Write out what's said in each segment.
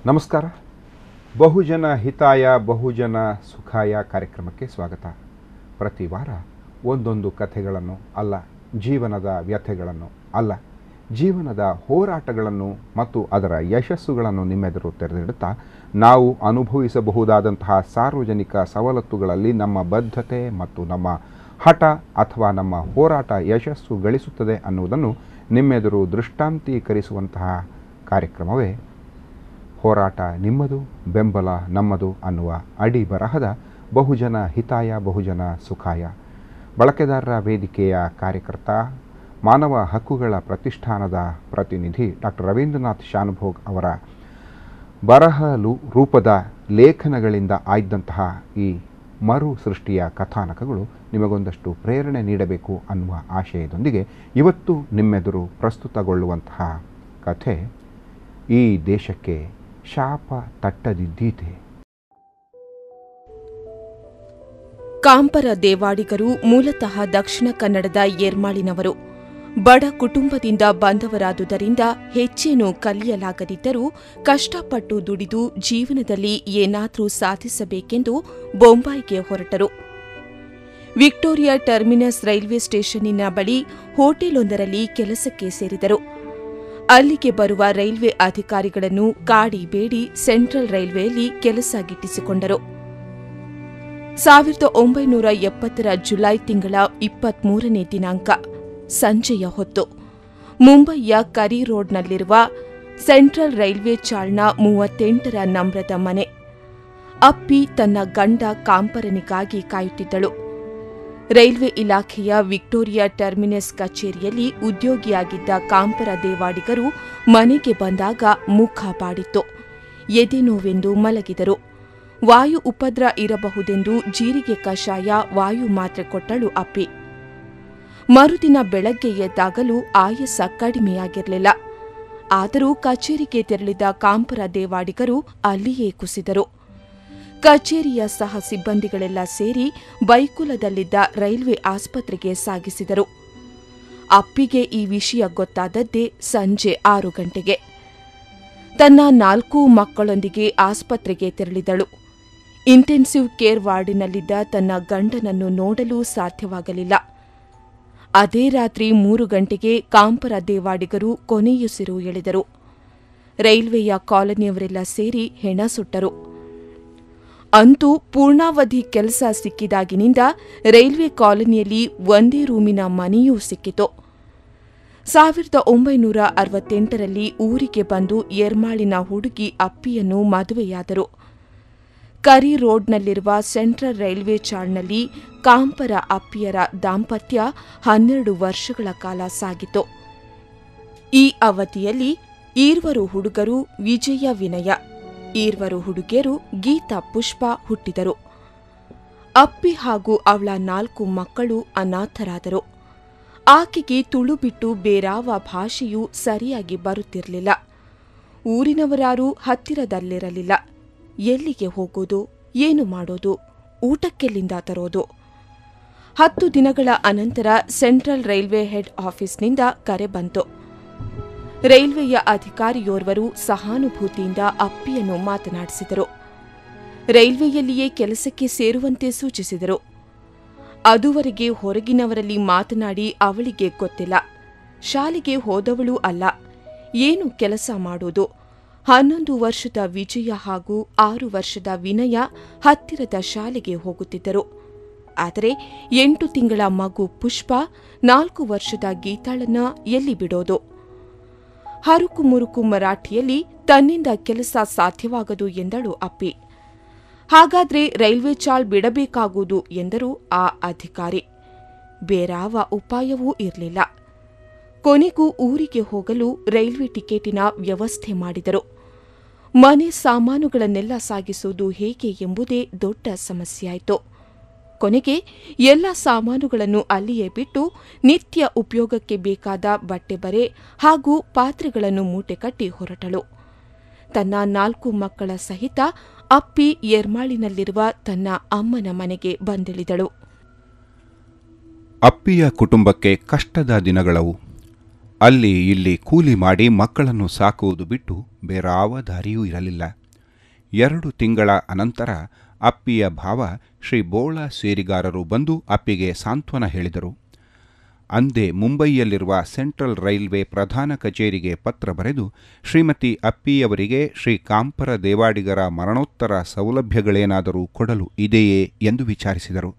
ನಮಸ್ಕಾರ. ಬಹುಜನ ಹಿತಾಯ ಬಹುಜನ ಸುಖಾಯ ಕಾರ್ಯಕ್ರಮಕ್ಕೆ ಸ್ವಾಗತ. ಪ್ರತಿ ವಾರ ಒಂದೊಂದು ಕಥೆಗಳನ್ನು ಅಲ್ಲ, ಜೀವನದ ವ್ಯಥೆಗಳನ್ನು ಅಲ್ಲ, ಜೀವನದ ಹೋರಾಟಗಳನ್ನು ಮತ್ತು ಅದರ ಯಶಸ್ಸುಗಳನ್ನು ನಿಮ್ಮೆದುರು ತೆರೆದಿಡುತ್ತಾ ನಾವು ಅನುಭವಿಸಬಹುದಾದಂತಹ ಸಾರ್ವಜನಿಕ ಸವಲತ್ತುಗಳಲ್ಲಿ ನಮ್ಮ ಬದ್ಧತೆ ಮತ್ತು ನಮ್ಮ ಹಠ ಅಥವಾ ನಮ್ಮ ಹೋರಾಟ ಯಶಸ್ಸು ಗಳಿಸುತ್ತದೆ ಅನ್ನುವುದನ್ನು ನಿಮ್ಮೆದುರು ದೃಷ್ಟಾಂತೀಕರಿಸುವಂತಹ ಕಾರ್ಯಕ್ರಮವೇ ಹೋರಾಟ ನಿಮ್ಮದು, ಬೆಂಬಲ ನಮ್ಮದು ಅನ್ನುವ ಅಡಿ ಬರಹದ ಬಹುಜನ ಹಿತಾಯ ಬಹುಜನ ಸುಖಾಯ. ಬಳಕೆದಾರರ ವೇದಿಕೆಯ ಕಾರ್ಯಕರ್ತ, ಮಾನವ ಹಕ್ಕುಗಳ ಪ್ರತಿಷ್ಠಾನದ ಪ್ರತಿನಿಧಿ ಡಾಕ್ಟರ್ ರವೀಂದ್ರನಾಥ್ ಶಾನುಭೋಗ್ ಅವರ ಬರಹ ರೂಪದ ಲೇಖನಗಳಿಂದ ಆಯ್ದಂತಹ ಈ ಮರು ಸೃಷ್ಟಿಯ ಕಥಾನಕಗಳು ನಿಮಗೊಂದಷ್ಟು ಪ್ರೇರಣೆ ನೀಡಬೇಕು ಅನ್ನುವ ಆಶಯದೊಂದಿಗೆ ಇವತ್ತು ನಿಮ್ಮೆದುರು ಪ್ರಸ್ತುತಗೊಳ್ಳುವಂತಹ ಕಥೆ ಈ ದೇಶಕ್ಕೆ ಶಾಪ ತಟ್ಟದಿದ್ದೀತೆ. ಕಾಂಪರ ದೇವಾಡಿಗರು ಮೂಲತಃ ದಕ್ಷಿಣ ಕನ್ನಡದ ಏರ್ಮಾಳಿನವರು. ಬಡ ಕುಟುಂಬದಿಂದ ಬಂದವರಾದುದರಿಂದ ಹೆಚ್ಚೇನೂ ಕಲಿಯಲಾಗದಿದ್ದರೂ ಕಷ್ಟಪಟ್ಟು ದುಡಿದು ಜೀವನದಲ್ಲಿ ಏನಾದರೂ ಸಾಧಿಸಬೇಕೆಂದು ಬೊಂಬಾಯಿಗೆ ಹೊರಟರು. ವಿಕ್ಟೋರಿಯಾ ಟರ್ಮಿನಸ್ ರೈಲ್ವೆ ಸ್ಟೇಷನ್ನಿನ ಬಳಿ ಹೋಟೆಲೊಂದರಲ್ಲಿ ಕೆಲಸಕ್ಕೆ ಸೇರಿದರು. ಅಲ್ಲಿಗೆ ಬರುವ ರೈಲ್ವೆ ಅಧಿಕಾರಿಗಳನ್ನು ಕಾಡಿ ಬೇಡಿ ಸೆಂಟ್ರಲ್ ರೈಲ್ವೆಯಲ್ಲಿ ಕೆಲಸ ಗಿಟ್ಟಿಸಿಕೊಂಡರು. 1970 ಜುಲೈ ತಿಂಗಳ 23ನೇ ದಿನಾಂಕ ಸಂಜೆಯ ಹೊತ್ತು ಮುಂಬಯಿಯ ಕರಿ ರೋಡ್ನಲ್ಲಿರುವ ಸೆಂಟ್ರಲ್ ರೈಲ್ವೆ ಚಾಳ್ನ 38ರ ನಮ್ರದ ಮನೆ. ಅಪ್ಪಿ ತನ್ನ ಗಂಡ ಕಾಂಪರನಿಗಾಗಿ ಕಾಯುತ್ತಿದ್ದಳು. ರೈಲ್ವೆ ಇಲಾಖೆಯ ವಿಕ್ಟೋರಿಯಾ ಟರ್ಮಿನಸ್ ಕಚೇರಿಯಲ್ಲಿ ಉದ್ಯೋಗಿಯಾಗಿದ್ದ ಕಾಂಪರ ದೇವಾಡಿಗರು ಮನೆಗೆ ಬಂದಾಗ ಮುಖ ಬಾಡಿತ್ತು. ಎದೆ ನೋವೆಂದು ಮಲಗಿದರು. ವಾಯು ಉಪದ್ರ ಇರಬಹುದೆಂದು ಜೀರಿಗೆ ಕಷಾಯ ವಾಯು ಮಾತ್ರೆ ಕೊಟ್ಟಳು ಅಪ್ಪಿ. ಮರುದಿನ ಬೆಳಗ್ಗೆ ಎದ್ದಾಗಲೂ ಆಯಾಸ ಕಡಿಮೆಯಾಗಿರಲಿಲ್ಲ. ಆದರೂ ಕಚೇರಿಗೆ ತೆರಳಿದ ಕಾಂಪರ ದೇವಾಡಿಗರು ಅಲ್ಲಿಯೇ ಕುಸಿದರು. ಕಚೇರಿಯ ಸಹ ಸಿಬ್ಬಂದಿಗಳೆಲ್ಲ ಸೇರಿ ಬೈಕುಲದಲ್ಲಿದ್ದ ರೈಲ್ವೆ ಆಸ್ಪತ್ರೆಗೆ ಸಾಗಿಸಿದರು. ಅಪ್ಪಿಗೆ ಈ ವಿಷಯ ಗೊತ್ತಾದದ್ದೇ ಸಂಜೆ 6 ಗಂಟೆಗೆ. ತನ್ನ 4 ಮಕ್ಕಳೊಂದಿಗೆ ಆಸ್ಪತ್ರೆಗೆ ತೆರಳಿದಳು. ಇಂಟೆನ್ಸಿವ್ ಕೇರ್ ವಾರ್ಡಿನಲ್ಲಿದ್ದ ತನ್ನ ಗಂಡನನ್ನು ನೋಡಲು ಸಾಧ್ಯವಾಗಲಿಲ್ಲ. ಅದೇ ರಾತ್ರಿ 3 ಗಂಟೆಗೆ ಕಾಂಪರ ದೇವಾಡಿಗರು ಕೊನೆಯುಸಿರು ಎಳೆದರು. ರೈಲ್ವೆಯ ಕಾಲನಿಯವರೆಲ್ಲ ಸೇರಿ ಹೆಣ ಸುಟ್ಟರು. ಅಂತೂ ಪೂರ್ಣಾವಧಿ ಕೆಲಸ ಸಿಕ್ಕಿದಾಗಿನಿಂದ ರೈಲ್ವೆ ಕಾಲನಿಯಲ್ಲಿ ಒಂದೇ ರೂಮಿನ ಮನೆಯೂ ಸಿಕ್ಕಿತು. 1968ರಲ್ಲಿ ಊರಿಗೆ ಬಂದು ಏರ್ಮಾಳಿನ ಹುಡುಗಿ ಅಪ್ಪಿಯನ್ನು ಮದುವೆಯಾದರು. ಕರಿ ರೋಡ್ನಲ್ಲಿರುವ ಸೆಂಟ್ರಲ್ ರೈಲ್ವೆ ಚಾಳ್ನಲ್ಲಿ ಕಾಂಪರ ಅಪ್ಪಿಯರ ದಾಂಪತ್ಯ 12 ವರ್ಷಗಳ ಕಾಲ ಸಾಗಿತು. ಈ ಅವಧಿಯಲ್ಲಿ ಈರ್ವರು ಹುಡುಗರು ವಿಜಯ ವಿನಯ, ಈರ್ವರು ಹುಡುಗಿಯರು ಗೀತಾ ಪುಷ್ಪ ಹುಟ್ಟಿದರು. ಅಪ್ಪಿ ಹಾಗೂ ಅವಳ 4 ಮಕ್ಕಳು ಅನಾಥರಾದರು. ಆಕೆಗೆ ತುಳು ಬಿಟ್ಟು ಬೇರಾವ ಭಾಷೆಯೂ ಸರಿಯಾಗಿ ಬರುತ್ತಿರಲಿಲ್ಲ. ಊರಿನವರಾರೂ ಹತ್ತಿರದಲ್ಲಿರಲಿಲ್ಲ. ಎಲ್ಲಿಗೆ ಹೋಗೋದು, ಏನು ಮಾಡೋದು, ಊಟಕ್ಕೆಲ್ಲಿಂದ ತರೋದು? 10 ದಿನಗಳ ಅನಂತರ ಸೆಂಟ್ರಲ್ ರೈಲ್ವೆ ಹೆಡ್ ಆಫೀಸ್ನಿಂದ ಕರೆ ಬಂತು. ರೈಲ್ವೆಯ ಅಧಿಕಾರಿಯೋರ್ವರು ಸಹಾನುಭೂತಿಯಿಂದ ಅಪ್ಪಿಯನ್ನು ಮಾತನಾಡಿಸಿದರು. ರೈಲ್ವೆಯಲ್ಲಿಯೇ ಕೆಲಸಕ್ಕೆ ಸೇರುವಂತೆ ಸೂಚಿಸಿದರು. ಅದುವರೆಗೆ ಹೊರಗಿನವರಲ್ಲಿ ಮಾತನಾಡಿ ಅವಳಿಗೆ ಗೊತ್ತಿಲ್ಲ. ಶಾಲೆಗೆ ಹೋದವಳೂ ಅಲ್ಲ. ಏನು ಕೆಲಸ ಮಾಡೋದು? 11 ವರ್ಷದ ವಿಜಯ ಹಾಗೂ 6 ವರ್ಷದ ವಿನಯ ಹತ್ತಿರದ ಶಾಲೆಗೆ ಹೋಗುತ್ತಿದ್ದರು. ಆದರೆ 8 ತಿಂಗಳ ಮಗು ಪುಷ್ಪ, 4 ವರ್ಷದ ಗೀತಾಳನ್ನ ಎಲ್ಲಿ ಬಿಡೋದು? ಹರುಕು ಮುರುಕು ಮರಾಠಿಯಲ್ಲಿ ತನ್ನಿಂದ ಕೆಲಸ ಸಾಧ್ಯವಾಗದು ಎಂದಳು ಅಪ್ಪಿ. ಹಾಗಾದ್ರೆ ರೈಲ್ವೆ ಚಾಳ್ ಬಿಡಬೇಕಾಗುವುದು ಎಂದರು ಆ ಅಧಿಕಾರಿ. ಬೇರಾವ ಉಪಾಯವೂ ಇರಲಿಲ್ಲ. ಕೊನೆಗೂ ಊರಿಗೆ ಹೋಗಲು ರೈಲ್ವೆ ಟಿಕೆಟಿನ ವ್ಯವಸ್ಥೆ ಮಾಡಿದರು. ಮನೆ ಸಾಮಾನುಗಳನ್ನೆಲ್ಲ ಸಾಗಿಸುವುದು ಹೇಗೆ ಎಂಬುದೇ ದೊಡ್ಡ ಸಮಸ್ಯೆಯಾಯಿತು. ಕೊನೆಗೆ ಎಲ್ಲ ಸಾಮಾನುಗಳನ್ನು ಅಲ್ಲಿಯೇ ಬಿಟ್ಟು ನಿತ್ಯ ಉಪಯೋಗಕ್ಕೆ ಬೇಕಾದ ಬಟ್ಟೆ ಬರೆ ಹಾಗೂ ಪಾತ್ರೆಗಳನ್ನು ಮೂಟೆ ಕಟ್ಟಿ ಹೊರಟಳು. ತನ್ನ 4 ಮಕ್ಕಳ ಸಹಿತ ಅಪ್ಪಿ ಏರ್ಮಾಳಿನಲ್ಲಿರುವ ತನ್ನ ಅಮ್ಮನ ಮನೆಗೆ ಬಂದಿಳಿದಳು. ಅಪ್ಪಿಯ ಕುಟುಂಬಕ್ಕೆ ಕಷ್ಟದ ದಿನಗಳವು. ಅಲ್ಲಿ ಇಲ್ಲಿ ಕೂಲಿ ಮಾಡಿ ಮಕ್ಕಳನ್ನು ಸಾಕುವುದು ಬಿಟ್ಟು ಬೇರಾವ ದಾರಿಯೂ ಇರಲಿಲ್ಲ. 2 ತಿಂಗಳ ಅನಂತರ ಅಪ್ಪಿಯ ಭಾವ ಶ್ರೀ ಬೋಳ ಸೇರಿಗಾರರು ಬಂದು ಅಪ್ಪಿಗೆ ಸಾಂತ್ವನ ಹೇಳಿದರು. ಅಂದೇ ಮುಂಬಯಿಯಲ್ಲಿರುವ ಸೆಂಟ್ರಲ್ ರೈಲ್ವೆ ಪ್ರಧಾನ ಕಚೇರಿಗೆ ಪತ್ರ ಬರೆದು ಶ್ರೀಮತಿ ಅಪ್ಪಿಯವರಿಗೆ ಶ್ರೀ ಕಾಂಪರ ದೇವಾಡಿಗರ ಮರಣೋತ್ತರ ಸೌಲಭ್ಯಗಳೇನಾದರೂ ಕೊಡಲು ಇದೆಯೇ ಎಂದು ವಿಚಾರಿಸಿದರು.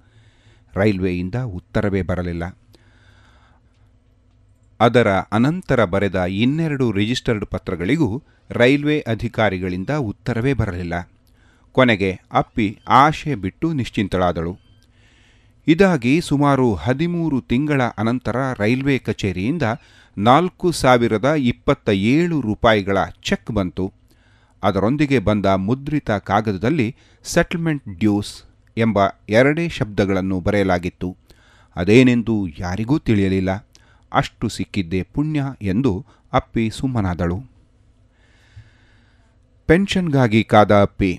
ರೈಲ್ವೆಯಿಂದ ಉತ್ತರವೇ ಬರಲಿಲ್ಲ. ಅದರ ಅನಂತರ ಬರೆದ 2 ರಿಜಿಸ್ಟರ್ಡ್ ಪತ್ರಗಳಿಗೂ ರೈಲ್ವೆ ಅಧಿಕಾರಿಗಳಿಂದ ಉತ್ತರವೇ ಬರಲಿಲ್ಲ. ಕೊನೆಗೆ ಅಪ್ಪಿ ಆಶೆ ಬಿಟ್ಟು ನಿಶ್ಚಿಂತಳಾದಳು. ಇದಾಗಿ ಸುಮಾರು 13 ತಿಂಗಳ ಅನಂತರ ರೈಲ್ವೆ ಕಚೇರಿಯಿಂದ 4,027 ರೂಪಾಯಿಗಳ ಚೆಕ್ ಬಂತು. ಅದರೊಂದಿಗೆ ಬಂದ ಮುದ್ರಿತ ಕಾಗದದಲ್ಲಿ ಸೆಟಲ್ಮೆಂಟ್ ಡ್ಯೂಸ್ ಎಂಬ 2 ಶಬ್ದಗಳನ್ನು ಬರೆಯಲಾಗಿತ್ತು. ಅದೇನೆಂದು ಯಾರಿಗೂ ತಿಳಿಯಲಿಲ್ಲ. ಅಷ್ಟು ಸಿಕ್ಕಿದ್ದೇ ಪುಣ್ಯ ಎಂದು ಅಪ್ಪಿ ಸುಮ್ಮನಾದಳು. ಪೆನ್ಷನ್ಗಾಗಿ ಕಾದ ಅಪ್ಪಿ.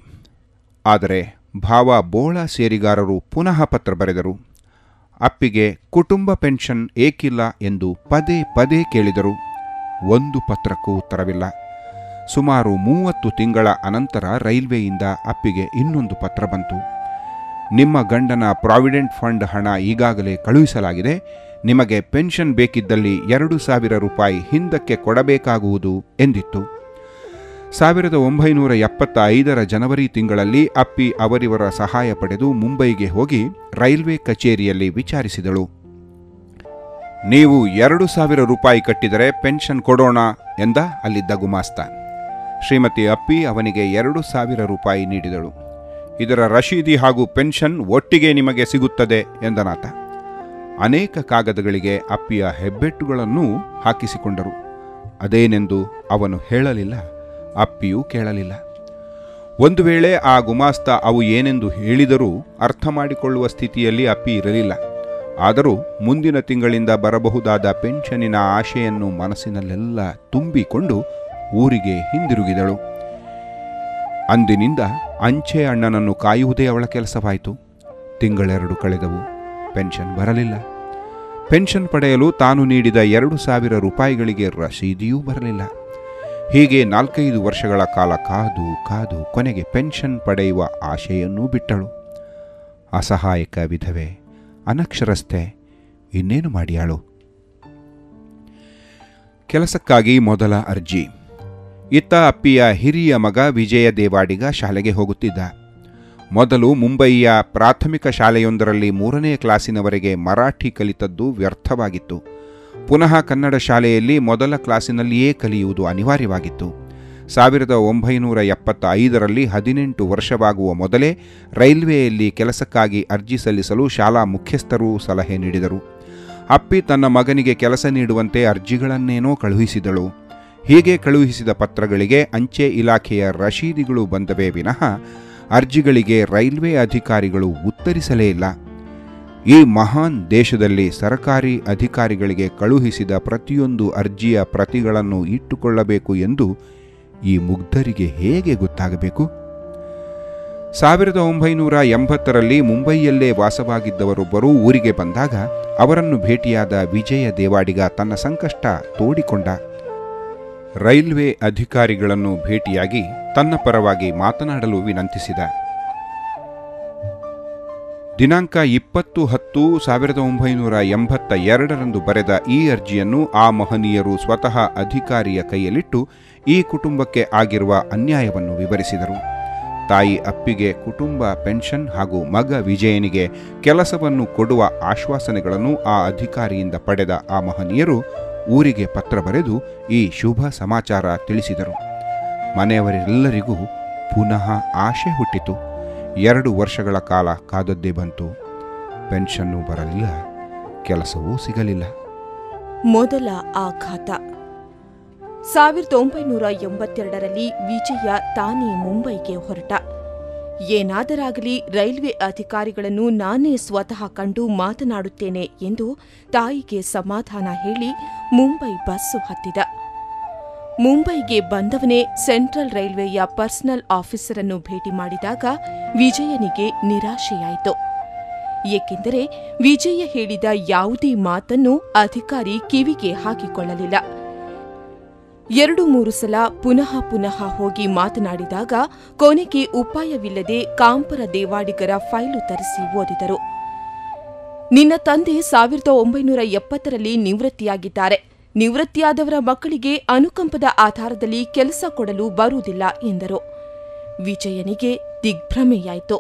ಆದರೆ ಭಾವ ಬೋಳ ಸೇರಿಗಾರರು ಪುನಃ ಪತ್ರ ಬರೆದರು. ಅಪ್ಪಿಗೆ ಕುಟುಂಬ ಪೆನ್ಷನ್ ಏಕಿಲ್ಲ ಎಂದು ಪದೇ ಪದೇ ಕೇಳಿದರು. 1 ಪತ್ರಕ್ಕೂ ಉತ್ತರವಿಲ್ಲ. ಸುಮಾರು 30 ತಿಂಗಳ ಅನಂತರ ರೈಲ್ವೆಯಿಂದ ಅಪ್ಪಿಗೆ ಇನ್ನೊಂದು ಪತ್ರ ಬಂತು. ನಿಮ್ಮ ಗಂಡನ ಪ್ರಾವಿಡೆಂಟ್ ಫಂಡ್ ಹಣ ಈಗಾಗಲೇ ಕಳುಹಿಸಲಾಗಿದೆ. ನಿಮಗೆ ಪೆನ್ಷನ್ ಬೇಕಿದ್ದಲ್ಲಿ 2,000 ರೂಪಾಯಿ ಹಿಂದಕ್ಕೆ ಕೊಡಬೇಕಾಗುವುದು ಎಂದಿತ್ತು. 1975 ಜನವರಿ ತಿಂಗಳಲ್ಲಿ ಅಪ್ಪಿ ಅವರಿವರ ಸಹಾಯ ಪಡೆದು ಮುಂಬೈಗೆ ಹೋಗಿ ರೈಲ್ವೆ ಕಚೇರಿಯಲ್ಲಿ ವಿಚಾರಿಸಿದಳು. ನೀವು 2,000 ರೂಪಾಯಿ ಕಟ್ಟಿದರೆ ಪೆನ್ಷನ್ ಕೊಡೋಣ ಎಂದ ಅಲ್ಲಿದ್ದ ಗುಮಾಸ್ತ. ಶ್ರೀಮತಿ ಅಪ್ಪಿ ಅವನಿಗೆ 2,000 ರೂಪಾಯಿ ನೀಡಿದಳು. ಇದರ ರಶೀದಿ ಹಾಗೂ ಪೆನ್ಷನ್ ಒಟ್ಟಿಗೆ ನಿಮಗೆ ಸಿಗುತ್ತದೆ ಎಂದನಾತ. ಅನೇಕ ಕಾಗದಗಳಿಗೆ ಅಪ್ಪಿಯ ಹೆಬ್ಬೆಟ್ಟುಗಳನ್ನೂ ಹಾಕಿಸಿಕೊಂಡರು. ಅದೇನೆಂದು ಅವನು ಹೇಳಲಿಲ್ಲ. ಅಪ್ಪಿಯೂ ಕೇಳಲಿಲ್ಲ. ಒಂದು ವೇಳೆ ಆ ಗುಮಾಸ್ತ ಅವು ಏನೆಂದು ಹೇಳಿದರೂ ಅರ್ಥ ಮಾಡಿಕೊಳ್ಳುವ ಸ್ಥಿತಿಯಲ್ಲಿ ಅಪ್ಪಿ ಇರಲಿಲ್ಲ. ಆದರೂ ಮುಂದಿನ ತಿಂಗಳಿಂದ ಬರಬಹುದಾದ ಪೆನ್ಷನಿನ ಆಶೆಯನ್ನು ಮನಸ್ಸಿನಲ್ಲೆಲ್ಲ ತುಂಬಿಕೊಂಡು ಊರಿಗೆ ಹಿಂದಿರುಗಿದಳು. ಅಂದಿನಿಂದ ಅಂಚೆ ಅಣ್ಣನನ್ನು ಕಾಯುವುದೇ ಅವಳ ಕೆಲಸವಾಯಿತು. ತಿಂಗಳೆರಡು ಕಳೆದವು. ಪೆನ್ಷನ್ ಬರಲಿಲ್ಲ. ಪೆನ್ಷನ್ ಪಡೆಯಲು ತಾನು ನೀಡಿದ 2,000 ರೂಪಾಯಿಗಳಿಗೆ ರಸೀದಿಯೂ ಬರಲಿಲ್ಲ. ಹೀಗೆ 4-5 ವರ್ಷಗಳ ಕಾಲ ಕಾದು ಕಾದು ಕೊನೆಗೆ ಪೆನ್ಷನ್ ಪಡೆಯುವ ಆಶೆಯನ್ನೂ ಬಿಟ್ಟಳು. ಅಸಹಾಯಕ ವಿಧವೆ, ಅನಕ್ಷರಸ್ಥೆ, ಇನ್ನೇನು ಮಾಡಿಯಾಳು? ಕೆಲಸಕ್ಕಾಗಿ ಮೊದಲ ಅರ್ಜಿ. ಇತ್ತ ಅಪ್ಪಿಯ ಹಿರಿಯ ಮಗ ವಿಜಯ ದೇವಾಡಿಗ ಶಾಲೆಗೆ ಹೋಗುತ್ತಿದ್ದ. ಮೊದಲು ಮುಂಬಯಿಯ ಪ್ರಾಥಮಿಕ ಶಾಲೆಯೊಂದರಲ್ಲಿ 3ನೇ ಕ್ಲಾಸಿನವರೆಗೆ ಮರಾಠಿ ಕಲಿತದ್ದು ವ್ಯರ್ಥವಾಗಿತ್ತು. ಪುನಃ ಕನ್ನಡ ಶಾಲೆಯಲ್ಲಿ ಮೊದಲ ಕ್ಲಾಸಿನಲ್ಲಿಯೇ ಕಲಿಯುವುದು ಅನಿವಾರ್ಯವಾಗಿತ್ತು. 1975ರಲ್ಲಿ 18 ವರ್ಷವಾಗುವ ಮೊದಲೇ ರೈಲ್ವೆಯಲ್ಲಿ ಕೆಲಸಕ್ಕಾಗಿ ಅರ್ಜಿ ಸಲ್ಲಿಸಲು ಶಾಲಾ ಮುಖ್ಯಸ್ಥರು ಸಲಹೆ ನೀಡಿದರು. ಅಪ್ಪಿ ತನ್ನ ಮಗನಿಗೆ ಕೆಲಸ ನೀಡುವಂತೆ ಅರ್ಜಿಗಳನ್ನೇನೋ ಕಳುಹಿಸಿದಳು. ಹೀಗೆ ಕಳುಹಿಸಿದ ಪತ್ರಗಳಿಗೆ ಅಂಚೆ ಇಲಾಖೆಯ ರಶೀದಿಗಳು ಬಂದವೇ ವಿನಃ ಅರ್ಜಿಗಳಿಗೆ ರೈಲ್ವೆ ಅಧಿಕಾರಿಗಳು ಉತ್ತರಿಸಲೇ ಇಲ್ಲ. ಈ ಮಹಾನ್ ದೇಶದಲ್ಲಿ ಸರಕಾರಿ ಅಧಿಕಾರಿಗಳಿಗೆ ಕಳುಹಿಸಿದ ಪ್ರತಿಯೊಂದು ಅರ್ಜಿಯ ಪ್ರತಿಗಳನ್ನು ಇಟ್ಟುಕೊಳ್ಳಬೇಕು ಎಂದು ಈ ಮುಗ್ಧರಿಗೆ ಹೇಗೆ ಗೊತ್ತಾಗಬೇಕು? 1980ರಲ್ಲಿ ಮುಂಬಯಿಯಲ್ಲೇ ವಾಸವಾಗಿದ್ದವರೊಬ್ಬರು ಊರಿಗೆ ಬಂದಾಗ ಅವರನ್ನು ಭೇಟಿಯಾದ ವಿಜಯ ದೇವಾಡಿಗ ತನ್ನ ಸಂಕಷ್ಟ ತೋಡಿಕೊಂಡ. ರೈಲ್ವೆ ಅಧಿಕಾರಿಗಳನ್ನು ಭೇಟಿಯಾಗಿ ತನ್ನ ಪರವಾಗಿ ಮಾತನಾಡಲು ವಿನಂತಿಸಿದ. ದಿನಾಂಕ 20-10-1982ರಂದು ಬರೆದ ಈ ಅರ್ಜಿಯನ್ನು ಆ ಮಹನೀಯರು ಸ್ವತಃ ಅಧಿಕಾರಿಯ ಕೈಯಲ್ಲಿಟ್ಟು ಈ ಕುಟುಂಬಕ್ಕೆ ಆಗಿರುವ ಅನ್ಯಾಯವನ್ನು ವಿವರಿಸಿದರು. ತಾಯಿ ಅಪ್ಪಿಗೆ ಕುಟುಂಬ ಪೆನ್ಷನ್ ಹಾಗೂ ಮಗ ವಿಜಯನಿಗೆ ಕೆಲಸವನ್ನು ಕೊಡುವ ಆಶ್ವಾಸನೆಗಳನ್ನು ಆ ಅಧಿಕಾರಿಯಿಂದ ಪಡೆದ ಆ ಮಹನೀಯರು ಊರಿಗೆ ಪತ್ರ ಬರೆದು ಈ ಶುಭ ಸಮಾಚಾರ ತಿಳಿಸಿದರು. ಮನೆಯವರೆಲ್ಲರಿಗೂ ಪುನಃ ಆಶೆ ಹುಟ್ಟಿತು. 2 ವರ್ಷಗಳ ಕಾಲ ಕಾದದ್ದೇ ಬಂತು. ಪೆನ್ಷನ್ನೂ ಬರಲಿಲ್ಲ, ಕೆಲಸವೂ ಸಿಗಲಿಲ್ಲ. ಮೊದಲ ಆಘಾತ. 1982ರಲ್ಲಿ ವಿಜಯ ತಾನೇ ಮುಂಬೈಗೆ ಹೊರಟ. ಏನಾದರಾಗಲಿ ರೈಲ್ವೆ ಅಧಿಕಾರಿಗಳನ್ನು ನಾನೇ ಸ್ವತಃ ಕಂಡು ಮಾತನಾಡುತ್ತೇನೆ ಎಂದು ತಾಯಿಗೆ ಸಮಾಧಾನ ಹೇಳಿ ಮುಂಬೈ ಬಸ್ಸು ಹತ್ತಿದ. ಮುಂಬೈಗೆ ಬಂದವನೇ ಸೆಂಟ್ರಲ್ ರೈಲ್ವೆಯ ಪರ್ಸನಲ್ ಆಫೀಸರ್ ಅನ್ನು ಭೇಟಿ ಮಾಡಿದಾಗ ವಿಜಯನಿಗೆ ನಿರಾಶೆಯಾಯಿತು. ಏಕೆಂದರೆ ವಿಜಯ ಹೇಳಿದ ಯಾವುದೇ ಮಾತನ್ನು ಅಧಿಕಾರಿ ಕಿವಿಗೆ ಹಾಕಿಕೊಳ್ಳಲಿಲ್ಲ. 2-3 ಸಲ ಪುನಃ ಹೋಗಿ ಮಾತನಾಡಿದಾಗ ಕೊನೆಗೆ ಉಪಾಯವಿಲ್ಲದೆ ಕಾಂಪರ ದೇವಾಡಿಗರ ಫೈಲು ತರಿಸಿ ಓದಿದರು. ನಿನ್ನ ತಂದೆ 1970ರಲ್ಲಿ ನಿವೃತ್ತಿಯಾಗಿದ್ದಾರೆ. ನಿವೃತ್ತಿಯಾದವರ ಮಕ್ಕಳಿಗೆ ಅನುಕಂಪದ ಆಧಾರದಲ್ಲಿ ಕೆಲಸ ಕೊಡಲು ಬರುವುದಿಲ್ಲ ಎಂದರು. ವಿಜಯನಿಗೆ ದಿಗ್ಭ್ರಮೆಯಾಯಿತು.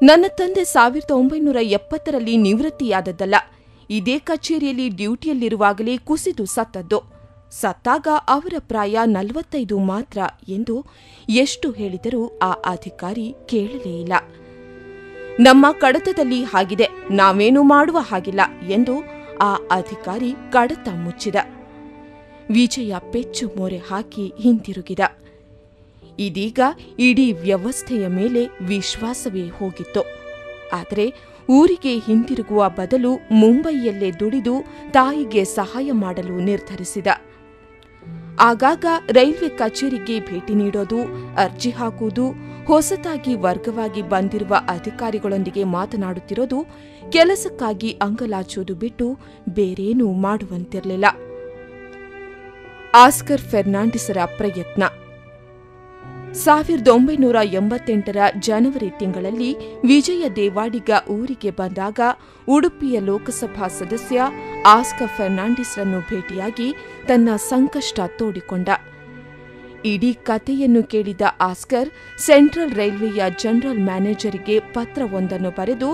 ನನ್ನ ತಂದೆ 1970ರಲ್ಲಿ ನಿವೃತ್ತಿಯಾದದ್ದಲ್ಲ, ಇದೇ ಕಚೇರಿಯಲ್ಲಿ ಡ್ಯೂಟಿಯಲ್ಲಿರುವಾಗಲೇ ಕುಸಿದು ಸತ್ತದ್ದು. ಸತ್ತಾಗ ಅವರ ಪ್ರಾಯ 45 ಮಾತ್ರ ಎಂದು ಎಷ್ಟು ಹೇಳಿದರೂ ಆ ಅಧಿಕಾರಿ ಕೇಳಲೇ ಇಲ್ಲ. ನಮ್ಮ ಕಡತದಲ್ಲಿ ಹಾಗಿದೆ, ನಾವೇನೂ ಮಾಡುವ ಹಾಗಿಲ್ಲ ಎಂದು ಆ ಅಧಿಕಾರಿ ಕಡತ ಮುಚ್ಚಿದ. ವಿಜಯ ಪೆಚ್ಚು ಮೊರೆ ಹಾಕಿ ಹಿಂತಿರುಗಿದ. ಇದೀಗ ಇಡೀ ವ್ಯವಸ್ಥೆಯ ಮೇಲೆ ವಿಶ್ವಾಸವೇ ಹೋಗಿತ್ತು. ಆದರೆ ಊರಿಗೆ ಹಿಂತಿರುಗುವ ಬದಲು ಮುಂಬೈಯಲ್ಲೇ ದುಡಿದು ತಾಯಿಗೆ ಸಹಾಯ ಮಾಡಲು ನಿರ್ಧರಿಸಿದ. ಆಗಾಗ ರೈಲ್ವೆ ಕಚೇರಿಗೆ ಭೇಟಿ ನೀಡೋದು, ಅರ್ಜಿ ಹಾಕುವುದು, ಹೊಸತಾಗಿ ವರ್ಗವಾಗಿ ಬಂದಿರುವ ಅಧಿಕಾರಿಗಳೊಂದಿಗೆ ಮಾತನಾಡುತ್ತಿರೋದು, ಕೆಲಸಕ್ಕಾಗಿ ಅಂಗಲಾಚುವುದು ಬಿಟ್ಟು ಬೇರೇನೂ ಮಾಡುವಂತಿರಲಿಲ್ಲ. ಆಸ್ಕರ್ ಫೆರ್ನಾಂಡಿಸರ ಪ್ರಯತ್ನ. 1988ರ ಜನವರಿ ತಿಂಗಳಲ್ಲಿ ವಿಜಯ ದೇವಾಡಿಗ ಊರಿಗೆ ಬಂದಾಗ ಉಡುಪಿಯ ಲೋಕಸಭಾ ಸದಸ್ಯ ಆಸ್ಕರ್ ಫೆರ್ನಾಂಡಿಸ್ರನ್ನು ಭೇಟಿಯಾಗಿ ತನ್ನ ಸಂಕಷ್ಟ ತೋಡಿಕೊಂಡ. ಇಡೀ ಕಥೆಯನ್ನು ಕೇಳಿದ ಆಸ್ಕರ್ ಸೆಂಟ್ರಲ್ ರೈಲ್ವೆಯ ಜನರಲ್ ಮ್ಯಾನೇಜರಿಗೆ ಪತ್ರವೊಂದನ್ನು ಬರೆದು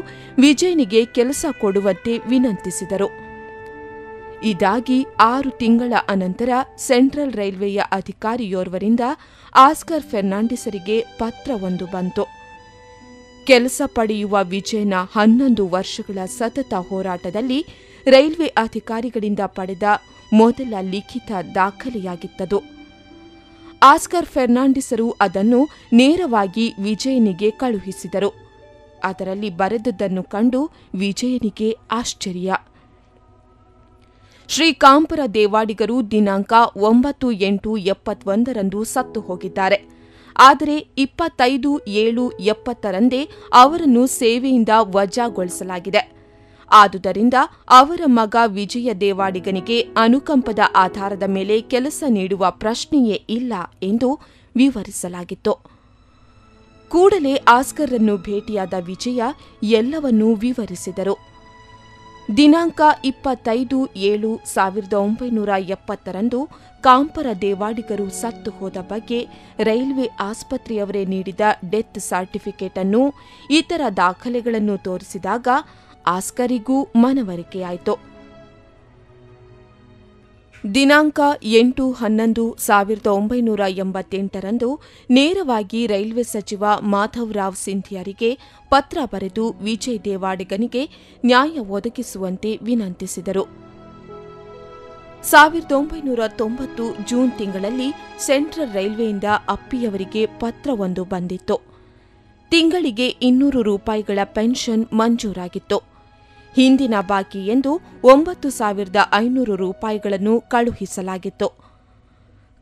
ವಿಜಯನಿಗೆ ಕೆಲಸ ಕೊಡುವಂತೆ ವಿನಂತಿಸಿದರು. ಇದಾಗಿ 6 ತಿಂಗಳ ಅನಂತರ ಸೆಂಟ್ರಲ್ ರೈಲ್ವೆಯ ಅಧಿಕಾರಿಯೋರ್ವರಿಂದ ಆಸ್ಕರ್ ಫೆರ್ನಾಂಡಿಸರಿಗೆ ಪತ್ರವೊಂದು ಬಂತು. ಕೆಲಸ ಪಡೆಯುವ ವಿಜಯನ 11 ವರ್ಷಗಳ ಸತತ ಹೋರಾಟದಲ್ಲಿ ರೈಲ್ವೆ ಅಧಿಕಾರಿಗಳಿಂದ ಪಡೆದ ಮೊದಲ ಲಿಖಿತ ದಾಖಲೆಯಾಗಿತ್ತದು. ಆಸ್ಕರ್ ಫೆರ್ನಾಂಡಿಸರು ಅದನ್ನು ನೇರವಾಗಿ ವಿಜಯನಿಗೆ ಕಳುಹಿಸಿದರು. ಅದರಲ್ಲಿ ಬರೆದದ್ದನ್ನು ಕಂಡು ವಿಜಯನಿಗೆ ಆಶ್ಚರ್ಯ. ಶ್ರೀ ಕಾಂಪರ ದೇವಾಡಿಗರು ದಿನಾಂಕ 9/8/71ರಂದು ಸತ್ತು ಹೋಗಿದ್ದಾರೆ. ಆದರೆ 25/7/70ರಂದೇ ಅವರನ್ನು ಸೇವೆಯಿಂದ ವಜಾಗೊಳಿಸಲಾಗಿದೆ. ಆದುದರಿಂದ ಅವರ ಮಗ ವಿಜಯ ದೇವಾಡಿಗನಿಗೆ ಅನುಕಂಪದ ಆಧಾರದ ಮೇಲೆ ಕೆಲಸ ನೀಡುವ ಪ್ರಶ್ನೆಯೇ ಇಲ್ಲ ಎಂದು ವಿವರಿಸಲಾಗಿತ್ತು. ಕೂಡಲೇ ಆಸ್ಕರ್ರನ್ನು ಭೇಟಿಯಾದ ವಿಜಯ ಎಲ್ಲವನ್ನೂ ವಿವರಿಸಿದರು. ದಿನಾಂಕ 25/7/1970ರಂದು ಕಾಂಪರ ದೇವಾಡಿಗರು ಸತ್ತು ಹೋದ ಬಗ್ಗೆ ರೈಲ್ವೆ ಆಸ್ಪತ್ರೆಯವರೇ ನೀಡಿದ ಡೆತ್ ಸರ್ಟಿಫಿಕೇಟ್ ಅನ್ನು, ಇತರ ದಾಖಲೆಗಳನ್ನು ತೋರಿಸಿದಾಗ ಆಸ್ಕರಿಗೂ ಮನವರಿಕೆಯಾಯಿತು. ದಿನಾಂಕ 8/11/1988ರಂದು ನೇರವಾಗಿ ರೈಲ್ವೆ ಸಚಿವ ಮಾಧವರಾವ್ ಸಿಂಧಿಯಾರಿಗೆ ಪತ್ರ ಬರೆದು ವಿಜಯ್ ದೇವಾಡಿಗನಿಗೆ ನ್ಯಾಯ ಒದಗಿಸುವಂತೆ ವಿನಂತಿಸಿದರು. 1990 ಜೂನ್ ತಿಂಗಳಲ್ಲಿ ಸೆಂಟ್ರಲ್ ರೈಲ್ವೆಯಿಂದ ಅಪ್ಪಿಯವರಿಗೆ ಪತ್ರವೊಂದು ಬಂದಿತ್ತು. ತಿಂಗಳಿಗೆ 200 ರೂಪಾಯಿಗಳ ಪೆನ್ಷನ್ ಮಂಜೂರಾಗಿತ್ತು. ಹಿಂದಿನ ಬಾಕಿ ಎಂದು 9,500 ರೂಪಾಯಿಗಳನ್ನು ಕಳುಹಿಸಲಾಗಿತ್ತು.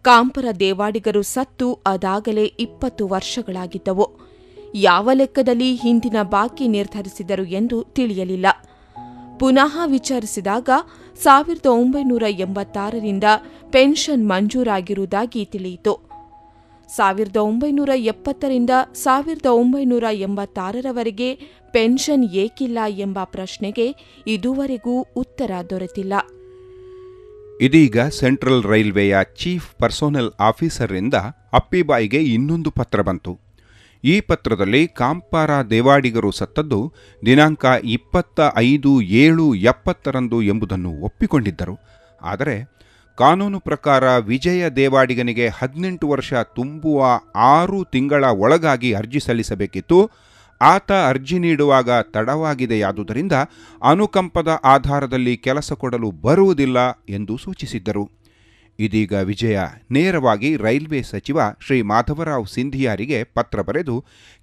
ಕಾಂಪರ ದೇವಾಡಿಗರು ಸತ್ತು ಅದಾಗಲೇ 20 ವರ್ಷಗಳಾಗಿದ್ದವು. ಯಾವ ಲೆಕ್ಕದಲ್ಲಿ ಹಿಂದಿನ ಬಾಕಿ ನಿರ್ಧರಿಸಿದರು ಎಂದು ತಿಳಿಯಲಿಲ್ಲ. ಪುನಃ ವಿಚಾರಿಸಿದಾಗ 1986ರಿಂದ ಪೆನ್ಷನ್ ಮಂಜೂರಾಗಿರುವುದಾಗಿ ತಿಳಿಯಿತು. 1970ರಿಂದ 1986ರವರೆಗೆ ಪೆನ್ಷನ್ ಏಕಿಲ್ಲ ಎಂಬ ಪ್ರಶ್ನೆಗೆ ಇದುವರೆಗೂ ಉತ್ತರ ದೊರೆತಿಲ್ಲ. ಇದೀಗ ಸೆಂಟ್ರಲ್ ರೈಲ್ವೆಯ ಚೀಫ್ ಪರ್ಸೋನೆಲ್ ಆಫೀಸರ್ರಿಂದ ಅಪ್ಪಿಬಾಯಿಗೆ ಇನ್ನೊಂದು ಪತ್ರ ಬಂತು. ಈ ಪತ್ರದಲ್ಲಿ ಕಾಂಪಾರ ದೇವಾಡಿಗರು ಸತ್ತದ್ದು ದಿನಾಂಕ 25/7/70ರಂದು ಎಂಬುದನ್ನು ಒಪ್ಪಿಕೊಂಡಿದ್ದರು. ಆದರೆ ಕಾನೂನು ಪ್ರಕಾರ ವಿಜಯ ದೇವಾಡಿಗನಿಗೆ 18 ವರ್ಷ ತುಂಬುವ 6 ತಿಂಗಳ ಒಳಗಾಗಿ ಅರ್ಜಿ ಸಲ್ಲಿಸಬೇಕಿತ್ತು. ಆತ ಅರ್ಜಿ ನೀಡುವಾಗ ತಡವಾಗಿದೆಯಾದುದರಿಂದ ಅನುಕಂಪದ ಆಧಾರದಲ್ಲಿ ಕೆಲಸ ಕೊಡಲು ಬರುವುದಿಲ್ಲ ಎಂದು ಸೂಚಿಸಿದ್ದರು. ಇದೀಗ ವಿಜಯ ನೇರವಾಗಿ ರೈಲ್ವೆ ಸಚಿವ ಶ್ರೀ ಮಾಧವರಾವ್ ಸಿಂಧಿಯಾರಿಗೆ ಪತ್ರ ಬರೆದು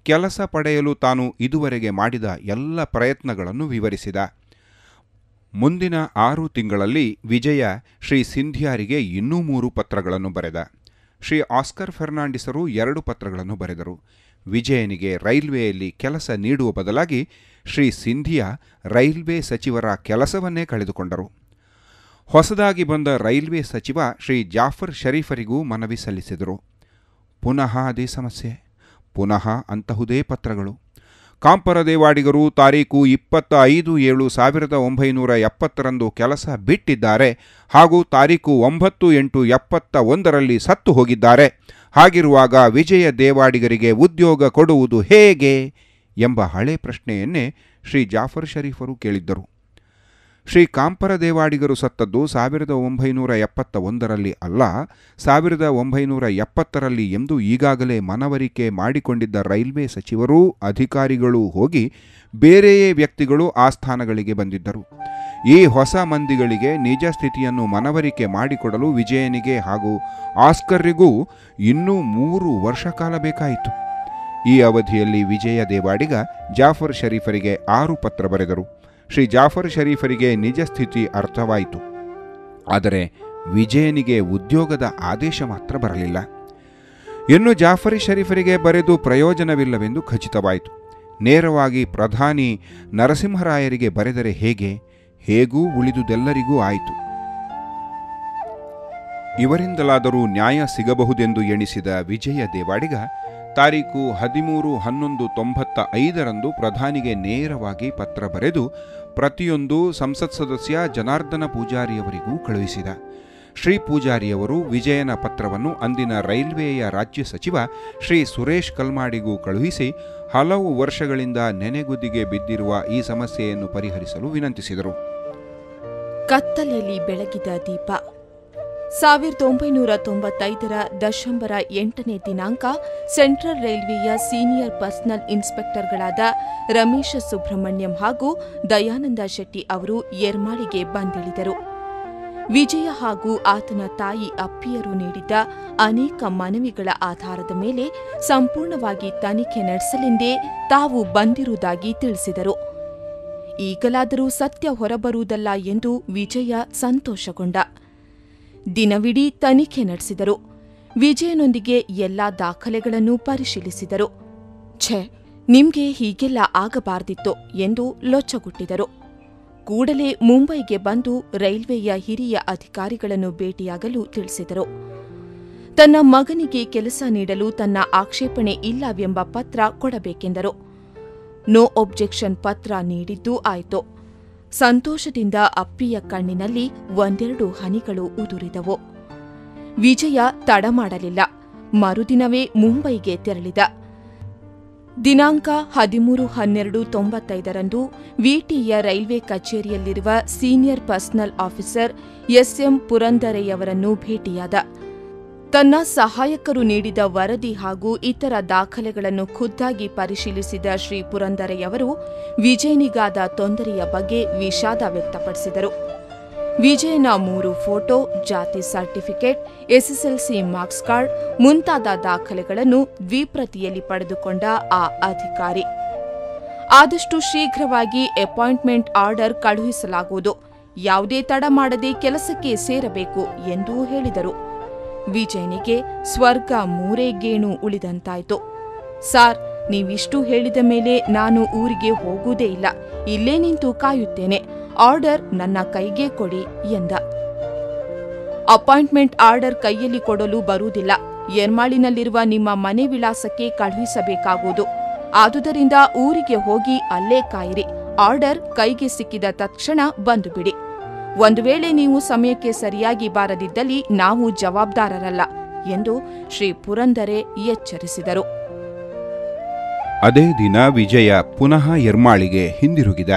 ಕೆಲಸ ಪಡೆಯಲು ತಾನು ಇದುವರೆಗೆ ಮಾಡಿದ ಎಲ್ಲ ಪ್ರಯತ್ನಗಳನ್ನು ವಿವರಿಸಿದ. ಮುಂದಿನ 6 ತಿಂಗಳಲ್ಲಿ ವಿಜಯ ಶ್ರೀ ಸಿಂಧಿಯಾರಿಗೆ ಇನ್ನೂ 3 ಪತ್ರಗಳನ್ನು ಬರೆದ. ಶ್ರೀ ಆಸ್ಕರ್ ಫೆರ್ನಾಂಡಿಸರು 2 ಪತ್ರಗಳನ್ನು ಬರೆದರು. ವಿಜಯನಿಗೆ ರೈಲ್ವೆಯಲ್ಲಿ ಕೆಲಸ ನೀಡುವ ಬದಲಾಗಿ ಶ್ರೀ ಸಿಂಧಿಯಾ ರೈಲ್ವೆ ಸಚಿವರ ಕೆಲಸವನ್ನೇ ಕಳೆದುಕೊಂಡರು. ಹೊಸದಾಗಿ ಬಂದ ರೈಲ್ವೆ ಸಚಿವ ಶ್ರೀ ಜಾಫರ್ ಷರೀಫರಿಗೂ ಮನವಿ ಸಲ್ಲಿಸಿದರು. ಪುನಃ ಅದೇ ಸಮಸ್ಯೆ, ಪುನಃ ಅಂತಹುದೇ ಪತ್ರಗಳು. ಕಾಂಪರದೇವಾಡಿಗರು ತಾರೀಕು 25/7/1970 ಕೆಲಸ ಬಿಟ್ಟಿದ್ದಾರೆ ಹಾಗೂ ತಾರೀಕು 9/8/71 ಸತ್ತು ಹೋಗಿದ್ದಾರೆ. ಹಾಗಿರುವಾಗ ವಿಜಯ ದೇವಾಡಿಗರಿಗೆ ಉದ್ಯೋಗ ಕೊಡುವುದು ಹೇಗೆ ಎಂಬ ಹಳೆ ಪ್ರಶ್ನೆಯನ್ನೇ ಶ್ರೀ ಜಾಫರ್ ಷರೀಫರು ಕೇಳಿದ್ದರು. ಶ್ರೀ ಕಾಂಪರದೇವಾಡಿಗರು ಸತ್ತದ್ದು 1971 ಅಲ್ಲ, 1970 ಎಂದು ಈಗಾಗಲೇ ಮನವರಿಕೆ ಮಾಡಿಕೊಂಡಿದ್ದ ರೈಲ್ವೆ ಸಚಿವರೂ ಅಧಿಕಾರಿಗಳೂ ಹೋಗಿ ಬೇರೆಯೇ ವ್ಯಕ್ತಿಗಳು ಆ ಸ್ಥಾನಗಳಿಗೆ ಬಂದಿದ್ದರು. ಈ ಹೊಸ ಮಂದಿಗಳಿಗೆ ನಿಜ ಸ್ಥಿತಿಯನ್ನು ಮನವರಿಕೆ ಮಾಡಿಕೊಡಲು ವಿಜಯನಿಗೆ ಹಾಗೂ ಆಸ್ಕರ್ರಿಗೂ ಇನ್ನೂ 3 ವರ್ಷ ಕಾಲ ಬೇಕಾಯಿತು. ಈ ಅವಧಿಯಲ್ಲಿ ವಿಜಯ ದೇವಾಡಿಗ ಜಾಫರ್ ಷರೀಫರಿಗೆ 6 ಪತ್ರ ಬರೆದರು. ಶ್ರೀ ಜಾಫರ್ ಷರೀಫರಿಗೆ ನಿಜ ಸ್ಥಿತಿ ಅರ್ಥವಾಯಿತು. ಆದರೆ ವಿಜಯನಿಗೆ ಉದ್ಯೋಗದ ಆದೇಶ ಮಾತ್ರ ಬರಲಿಲ್ಲ. ಇನ್ನು ಜಾಫರ್ ಷರೀಫರಿಗೆ ಬರೆದು ಪ್ರಯೋಜನವಿಲ್ಲವೆಂದು ಖಚಿತವಾಯಿತು. ನೇರವಾಗಿ ಪ್ರಧಾನಿ ನರಸಿಂಹರಾಯರಿಗೆ ಬರೆದರೆ ಹೇಗೂ ಉಳಿದುದೆಲ್ಲರಿಗೂ ಆಯಿತು. ಇವರಿಂದಲಾದರೂ ನ್ಯಾಯ ಸಿಗಬಹುದೆಂದು ಎಣಿಸಿದ ವಿಜಯ ದೇವಾಡಿಗ ತಾರೀಕು 13/11/95 ಪ್ರಧಾನಿಗೆ ನೇರವಾಗಿ ಪತ್ರ ಬರೆದು ಪ್ರತಿಯೊಂದು ಸಂಸತ್ ಸದಸ್ಯ ಜನಾರ್ದನ ಪೂಜಾರಿಯವರಿಗೂ ಕಳುಹಿಸಿದ. ಶ್ರೀ ಪೂಜಾರಿಯವರು ವಿಜಯನ ಪತ್ರವನ್ನು ಅಂದಿನ ರೈಲ್ವೆಯ ರಾಜ್ಯ ಸಚಿವ ಶ್ರೀ ಸುರೇಶ್ ಕಲ್ಮಾಡಿಗೂ ಕಳುಹಿಸಿ ಹಲವು ವರ್ಷಗಳಿಂದ ನೆನೆಗುದಿಗೆ ಬಿದ್ದಿರುವ ಈ ಸಮಸ್ಯೆಯನ್ನು ಪರಿಹರಿಸಲು ವಿನಂತಿಸಿದರು. ಕತ್ತಲೆಯಲ್ಲಿ ಬೆಳಗಿದ ದೀಪ. 1995 ಡಿಸೆಂಬರ್ 8ನೇ ದಿನಾಂಕ ಸೆಂಟ್ರಲ್ ರೈಲ್ವೆಯ ಸೀನಿಯರ್ ಪರ್ಸನಲ್ ಇನ್ಸ್ಪೆಕ್ಟರ್ಗಳಾದ ರಮೇಶ ಸುಬ್ರಹ್ಮಣ್ಯಂ ಹಾಗೂ ದಯಾನಂದ ಶೆಟ್ಟಿ ಅವರು ಯರ್ಮಾಳಿಗೆ ಬಂದಿಳಿದರು. ವಿಜಯ ಹಾಗೂ ಆತನ ತಾಯಿ ಅಪ್ಪಿಯರು ನೀಡಿದ್ದ ಅನೇಕ ಮನವಿಗಳ ಆಧಾರದ ಮೇಲೆ ಸಂಪೂರ್ಣವಾಗಿ ತನಿಖೆ ನಡೆಸಲೆಂದೇ ತಾವು ಬಂದಿರುವುದಾಗಿ ತಿಳಿಸಿದರು. ಈಗಲಾದರೂ ಸತ್ಯ ಹೊರಬರುವುದಲ್ಲ ಎಂದು ವಿಜಯ ಸಂತೋಷಗೊಂಡ. ದಿನವಿಡೀ ತನಿಖೆ ನಡೆಸಿದರು. ವಿಜಯನೊಂದಿಗೆ ಎಲ್ಲಾ ದಾಖಲೆಗಳನ್ನು ಪರಿಶೀಲಿಸಿದರು. ನಿಮ್ಗೆ ಹೀಗೆಲ್ಲ ಆಗಬಾರ್ದಿತ್ತು ಎಂದು ಲೊಚ್ಚಗುಟ್ಟಿದರು. ಕೂಡಲೇ ಮುಂಬೈಗೆ ಬಂದು ರೈಲ್ವೆಯ ಹಿರಿಯ ಅಧಿಕಾರಿಗಳನ್ನು ಭೇಟಿಯಾಗಲು ತಿಳಿಸಿದರು. ತನ್ನ ಮಗನಿಗೆ ಕೆಲಸ ನೀಡಲು ತನ್ನ ಆಕ್ಷೇಪಣೆ ಇಲ್ಲವೆಂಬ ಪತ್ರ ಕೊಡಬೇಕೆಂದರು. ನೋ ಒಬ್ಜೆಕ್ಷನ್ ಪತ್ರ ನೀಡಿದ್ದೂ ಆಯಿತು. ಸಂತೋಷದಿಂದ ಅಪ್ಪಿಯ ಕಣ್ಣಿನಲ್ಲಿ 1-2 ಹನಿಗಳು ಉದುರಿದವು. ವಿಜಯ ತಡ ಮಾಡಲಿಲ್ಲ. ಮರುದಿನವೇ ಮುಂಬೈಗೆ ತೆರಳಿದ. ದಿನಾಂಕ 13/12/95 ವಿಟಿಯ ರೈಲ್ವೆ ಕಚೇರಿಯಲ್ಲಿರುವ ಸೀನಿಯರ್ ಪರ್ಸನಲ್ ಆಫೀಸರ್ ಎಸ್ಎಂ ಪುರಂದರೆಯವರನ್ನು ಭೇಟಿಯಾದ. ತನ್ನ ಸಹಾಯಕರು ನೀಡಿದ ವರದಿ ಹಾಗೂ ಇತರ ದಾಖಲೆಗಳನ್ನು ಖುದ್ದಾಗಿ ಪರಿಶೀಲಿಸಿದ ಶ್ರೀ ಪುರಂದರೆಯವರು ವಿಜಯನಿಗಾದ ತೊಂದರೆಯ ಬಗ್ಗೆ ವಿಷಾದ ವ್ಯಕ್ತಪಡಿಸಿದರು. ವಿಜಯನ 3 ಫೋಟೋ, ಜಾತಿ ಸರ್ಟಿಫಿಕೇಟ್, ಎಸ್ಎಸ್ಎಲ್ಸಿ ಮಾರ್ಕ್ಸ್ ಕಾರ್ಡ್ ಮುಂತಾದ ದಾಖಲೆಗಳನ್ನು ದ್ವಿಪ್ರತಿಯಲ್ಲಿ ಪಡೆದುಕೊಂಡ ಆ ಅಧಿಕಾರಿ, ಆದಷ್ಟು ಶೀಘ್ರವಾಗಿ ಅಪಾಯಿಂಟ್ಮೆಂಟ್ ಆರ್ಡರ್ ಕಳುಹಿಸಲಾಗುವುದು, ಯಾವುದೇ ತಡ ಮಾಡದೆ ಕೆಲಸಕ್ಕೆ ಸೇರಬೇಕು ಎಂದು ಹೇಳಿದರು. ವಿಜಯನಿಗೆ ಸ್ವರ್ಗ 3 ಗೇಣು ಉಳಿದಂತಾಯಿತು. ಸಾರ್, ನೀವಿಷ್ಟು ಹೇಳಿದ ಮೇಲೆ ನಾನು ಊರಿಗೆ ಹೋಗುವುದೇ ಇಲ್ಲ, ಇಲ್ಲೇ ನಿಂತು ಕಾಯುತ್ತೇನೆ, ಆರ್ಡರ್ ನನ್ನ ಕೈಗೆ ಕೊಡಿ ಎಂದ. ಅಪಾಯಿಂಟ್ಮೆಂಟ್ ಆರ್ಡರ್ ಕೈಯಲ್ಲಿ ಕೊಡಲು ಬರುವುದಿಲ್ಲ, ಯರ್ಮಾಳಿನಲ್ಲಿರುವ ನಿಮ್ಮ ಮನೆ ವಿಳಾಸಕ್ಕೆ ಕಳುಹಿಸಬೇಕಾಗುವುದು. ಆದುದರಿಂದ ಊರಿಗೆ ಹೋಗಿ ಅಲ್ಲೇ ಕಾಯಿರಿ, ಆರ್ಡರ್ ಕೈಗೆ ಸಿಕ್ಕಿದ ತಕ್ಷಣ ಬಂದು ಬಿಡಿ. ಒಂದು ವೇಳೆ ನೀವು ಸಮಯಕ್ಕೆ ಸರಿಯಾಗಿ ಬಾರದಿದ್ದಲ್ಲಿ ನಾವು ಜವಾಬ್ದಾರರಲ್ಲ ಎಂದು ಶ್ರೀ ಪುರಂದರೆ ಎಚ್ಚರಿಸಿದರು. ಅದೇ ದಿನ ವಿಜಯ ಪುನಃ ಯರ್ಮಾಳಿಗೆ ಹಿಂದಿರುಗಿದ.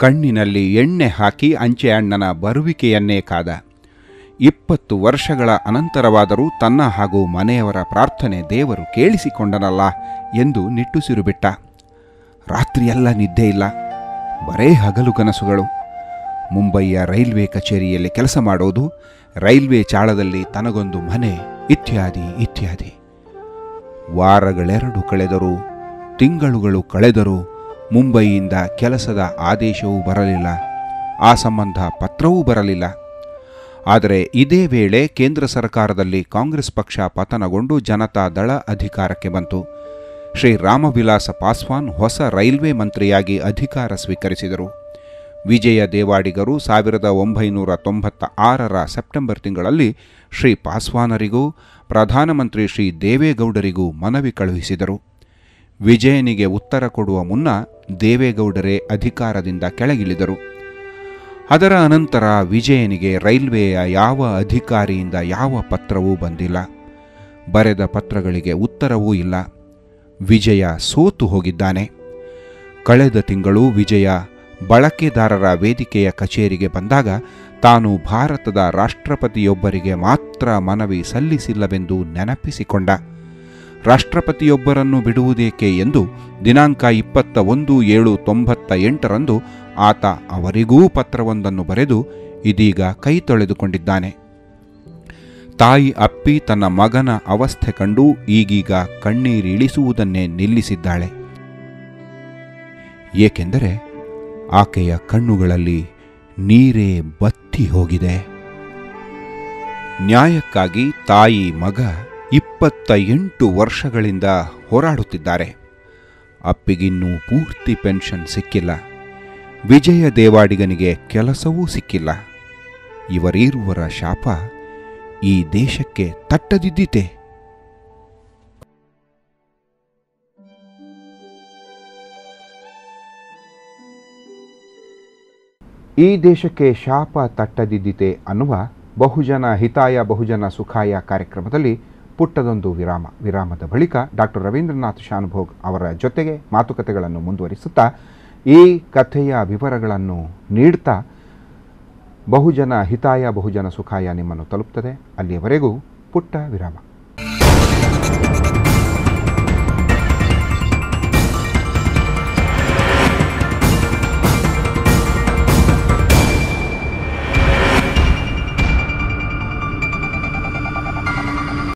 ಕಣ್ಣಿನಲ್ಲಿ ಎಣ್ಣೆ ಹಾಕಿ ಅಂಚೆ ಅಣ್ಣನ ಬರುವಿಕೆಯನ್ನೇ ಕಾದ. 20 ವರ್ಷಗಳ ಅನಂತರವಾದರೂ ತನ್ನ ಹಾಗೂ ಮನೆಯವರ ಪ್ರಾರ್ಥನೆ ದೇವರು ಕೇಳಿಸಿಕೊಂಡನಲ್ಲ ಎಂದು ನಿಟ್ಟುಸಿರು ಬಿಟ್ಟ. ರಾತ್ರಿಯೆಲ್ಲ ನಿದ್ದೆ ಇಲ್ಲ, ಬರೇ ಹಗಲು ಕನಸುಗಳು. ಮುಂಬಯಿಯ ರೈಲ್ವೆ ಕಚೇರಿಯಲ್ಲಿ ಕೆಲಸ ಮಾಡೋದು, ರೈಲ್ವೆ ಚಾಳದಲ್ಲಿ ತನಗೊಂದು ಮನೆ, ಇತ್ಯಾದಿ ಇತ್ಯಾದಿ. ವಾರಗಳೆರಡು ಕಳೆದರೂ, ತಿಂಗಳುಗಳು ಕಳೆದರೂ ಮುಂಬಯಿಯಿಂದ ಕೆಲಸದ ಆದೇಶವೂ ಬರಲಿಲ್ಲ, ಆ ಸಂಬಂಧ ಪತ್ರವೂ ಬರಲಿಲ್ಲ. ಆದರೆ ಇದೇ ವೇಳೆ ಕೇಂದ್ರ ಸರ್ಕಾರದಲ್ಲಿ ಕಾಂಗ್ರೆಸ್ ಪಕ್ಷ ಪತನಗೊಂಡು ಜನತಾ ದಳ ಅಧಿಕಾರಕ್ಕೆ ಬಂತು. ಶ್ರೀ ರಾಮವಿಲಾಸ ಪಾಸ್ವಾನ್ ಹೊಸ ರೈಲ್ವೆ ಮಂತ್ರಿಯಾಗಿ ಅಧಿಕಾರ ಸ್ವೀಕರಿಸಿದರು. ವಿಜಯ ದೇವಾಡಿಗರು 1996ರ ಸೆಪ್ಟೆಂಬರ್ ತಿಂಗಳಲ್ಲಿ ಶ್ರೀ ಪಾಸ್ವಾನರಿಗೂ ಪ್ರಧಾನಮಂತ್ರಿ ಶ್ರೀ ದೇವೇಗೌಡರಿಗೂ ಮನವಿ ಕಳುಹಿಸಿದರು. ವಿಜಯನಿಗೆ ಉತ್ತರ ಕೊಡುವ ಮುನ್ನ ದೇವೇಗೌಡರೇ ಅಧಿಕಾರದಿಂದ ಕೆಳಗಿಳಿದರು. ಅದರ ಅನಂತರ ವಿಜಯನಿಗೆ ರೈಲ್ವೆಯ ಯಾವ ಅಧಿಕಾರಿಯಿಂದ ಯಾವ ಪತ್ರವೂ ಬಂದಿಲ್ಲ. ಬರೆದ ಪತ್ರಗಳಿಗೆ ಉತ್ತರವೂ ಇಲ್ಲ. ವಿಜಯ ಸೋತು ಹೋಗಿದ್ದಾನೆ. ಕಳೆದ ತಿಂಗಳು ವಿಜಯ ಬಳಕೆದಾರರ ವೇದಿಕೆಯ ಕಚೇರಿಗೆ ಬಂದಾಗ ತಾನು ಭಾರತದ ರಾಷ್ಟ್ರಪತಿಯೊಬ್ಬರಿಗೆ ಮಾತ್ರ ಮನವಿ ಸಲ್ಲಿಸಿಲ್ಲವೆಂದು ನೆನಪಿಸಿಕೊಂಡ. ರಾಷ್ಟ್ರಪತಿಯೊಬ್ಬರನ್ನು ಬಿಡುವುದೇಕೆ ಎಂದು ದಿನಾಂಕ 21/7/98ರಂದು ಆತ ಅವರಿಗೂ ಪತ್ರವೊಂದನ್ನು ಬರೆದು ಇದೀಗ ಕೈ ತೊಳೆದುಕೊಂಡಿದ್ದಾನೆ. ತಾಯಿ ಅಪ್ಪಿ ತನ್ನ ಮಗನ ಅವಸ್ಥೆ ಕಂಡು ಈಗೀಗ ಕಣ್ಣೀರಿಳಿಸುವುದನ್ನೇ ನಿಲ್ಲಿಸಿದ್ದಾಳೆ. ಏಕೆಂದರೆ ಆಕೆಯ ಕಣ್ಣುಗಳಲ್ಲಿ ನೀರೇ ಬತ್ತಿ ಹೋಗಿದೆ. ನ್ಯಾಯಕ್ಕಾಗಿ ತಾಯಿ ಮಗ 28 ವರ್ಷಗಳಿಂದ ಹೋರಾಡುತ್ತಿದ್ದಾರೆ. ಅಪ್ಪಿಗಿನ್ನೂ ಪೂರ್ತಿ ಪೆನ್ಷನ್ ಸಿಕ್ಕಿಲ್ಲ. ವಿಜಯ ದೇವಾಡಿಗನಿಗೆ ಕೆಲಸವೂ ಸಿಕ್ಕಿಲ್ಲ. ಇವರೀರುವರ ಶಾಪ ಈ ದೇಶಕ್ಕೆ ತಟ್ಟದಿದ್ದೀತೆ. ಈ ದೇಶಕ್ಕೆ ಶಾಪ ತಟ್ಟದಿದ್ದೀತೆ ಅನ್ನುವ ಬಹುಜನ ಹಿತಾಯ ಬಹುಜನ ಸುಖಾಯ ಕಾರ್ಯಕ್ರಮದಲ್ಲಿ ಪುಟ್ಟದೊಂದು ವಿರಾಮದ ಬಳಿಕ ಡಾಕ್ಟರ್ ರವೀಂದ್ರನಾಥ್ ಶಾನುಭೋಗ್ ಅವರ ಜೊತೆಗೆ ಮಾತುಕತೆಗಳನ್ನು ಮುಂದುವರಿಸುತ್ತಾ ಈ ಕಥೆಯ ವಿವರಗಳನ್ನು ನೀಡ್ತಾ ಬಹುಜನ ಹಿತಾಯ ಬಹುಜನ ಸುಖಾಯ ನಿಮ್ಮನ್ನು ತಲುಪ್ತದೆ. ಅಲ್ಲಿಯವರೆಗೂ ಪುಟ್ಟ ವಿರಾಮ.